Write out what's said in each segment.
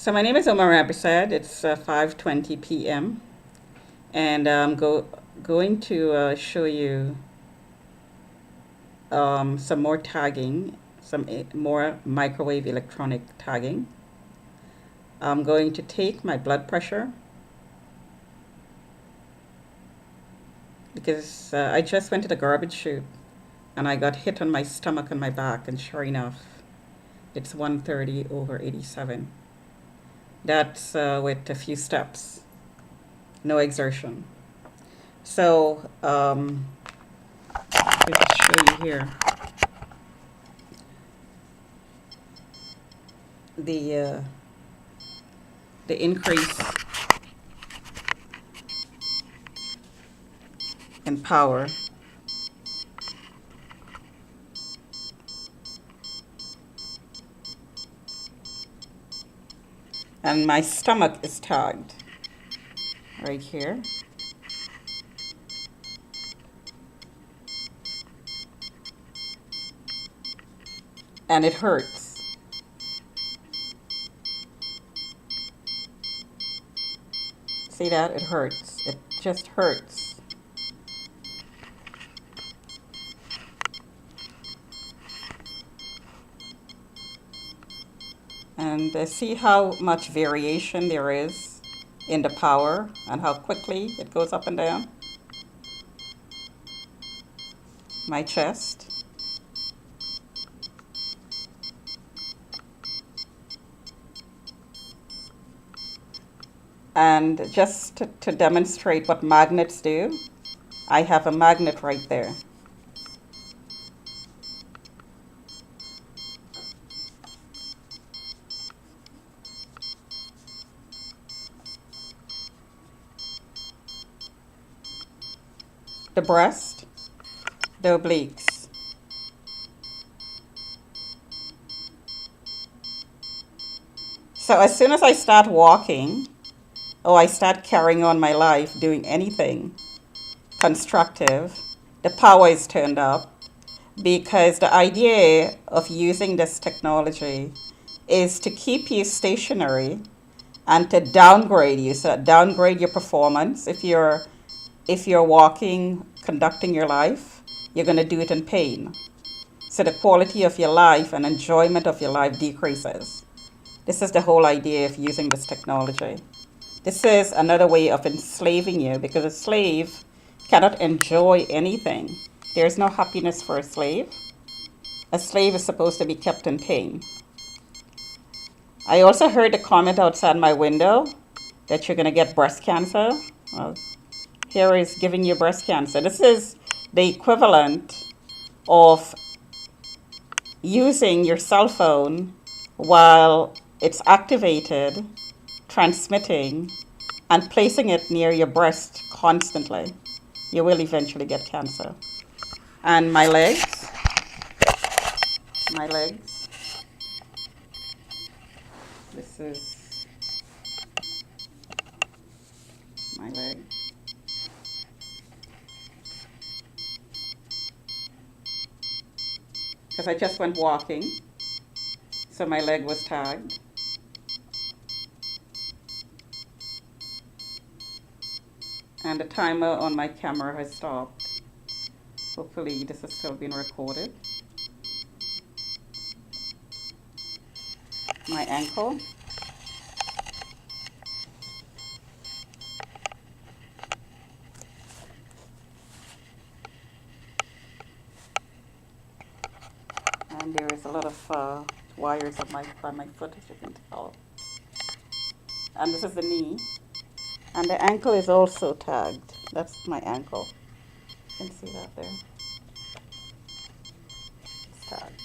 So my name is Omar Abisad. It's 5:20 p.m. and I'm going to show you some more tagging, more microwave electronic tagging. I'm going to take my blood pressure because I just went to the garbage chute and I got hit on my stomach and my back, and sure enough, it's 130/87. That's with a few steps, no exertion. So I can show you here the uh, the increase in power. And my stomach is tagged right here. And it hurts. See that? It hurts. It just hurts. And see how much variation there is in the power and how quickly it goes up and down. My chest. And just to demonstrate what magnets do, I have a magnet right there. The breast, the obliques. So as soon as I start walking, or I start carrying on my life, doing anything constructive, the power is turned up, because the idea of using this technology is to keep you stationary and to downgrade you, so that downgrade your performance. If you're walking, conducting your life, you're going to do it in pain. So the quality of your life and enjoyment of your life decreases. This is the whole idea of using this technology. This is another way of enslaving you, because a slave cannot enjoy anything. There's no happiness for a slave. A slave is supposed to be kept in pain. I also heard the comment outside my window that you're going to get breast cancer. Well, here is giving you breast cancer. This is the equivalent of using your cell phone while it's activated, transmitting, and placing it near your breast constantly. You will eventually get cancer. And my legs, this is my leg. Because I just went walking, so my leg was tagged. And the timer on my camera has stopped. Hopefully this is still being recorded. My ankle. And there is a lot of wires by my foot, as you can tell. And this is the knee. And the ankle is also tagged. That's my ankle. You can see that there. It's tagged.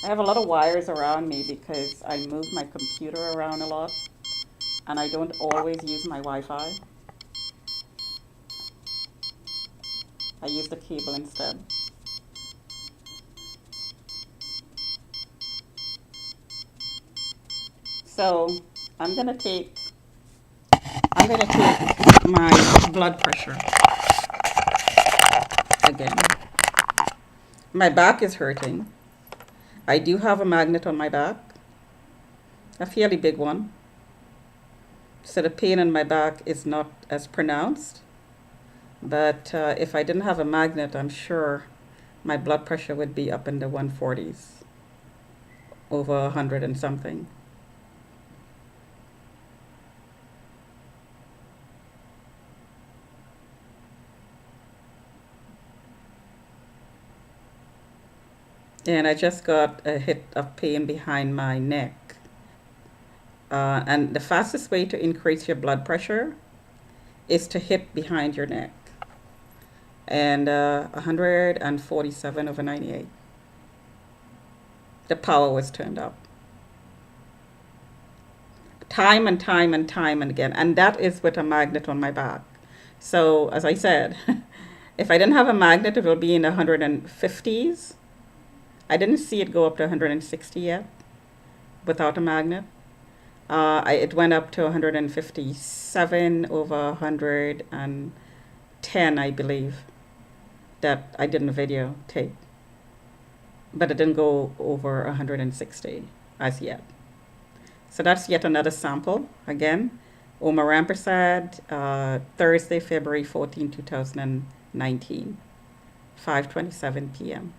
I have a lot of wires around me because I move my computer around a lot and I don't always use my Wi-Fi. I use the cable instead. So I'm gonna take my blood pressure again. My back is hurting. I do have a magnet on my back, a fairly big one. So the pain in my back is not as pronounced. But if I didn't have a magnet, I'm sure my blood pressure would be up in the 140s, over 100 and something. And I just got a hit of pain behind my neck. And the fastest way to increase your blood pressure is to hit behind your neck. And 147 over 98. The power was turned up. Time and time and time and again. And that is with a magnet on my back. So, as I said, if I didn't have a magnet, it will be in the 150s. I didn't see it go up to 160 yet without a magnet. It went up to 157 over 110, I believe, that I did in a video tape. But it didn't go over 160 as yet. So that's yet another sample. Again, Omar Rampersad, Thursday, February 14, 2019, 5:27 p.m.